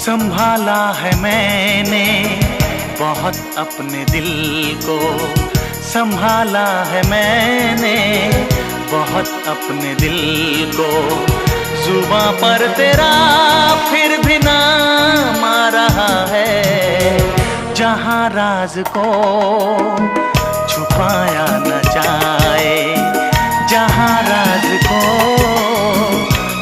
संभाला है मैंने बहुत अपने दिल को, संभाला है मैंने बहुत अपने दिल को। जुबां पर तेरा फिर भी नाम आ रहा है, जहां राज को छुपाया न जाए, जहां राज को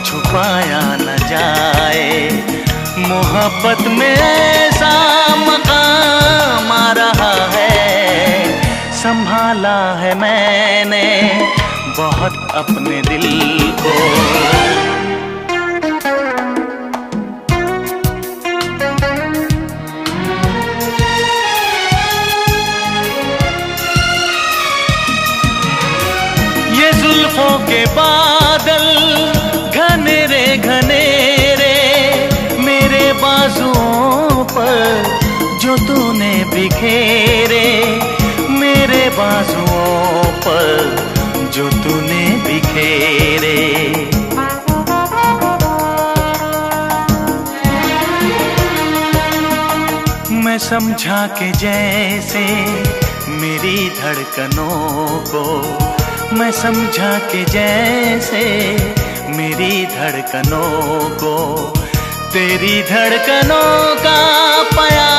छुपाया न जाए। मोहब्बत में ऐसा मकाम आ रहा है, संभाला है मैंने बहुत अपने दिल को। ये जुल्फों के बादल घनेरे घनेरे मेरे बाजुओं पर जो तूने बिखेरे, मेरे बाजुओं पर जो तूने बिखेरे। मैं समझा कि जैसे मेरी धड़कनों को, मैं समझा कि जैसे मेरी धड़कनों को तेरी धड़कनों का प्यार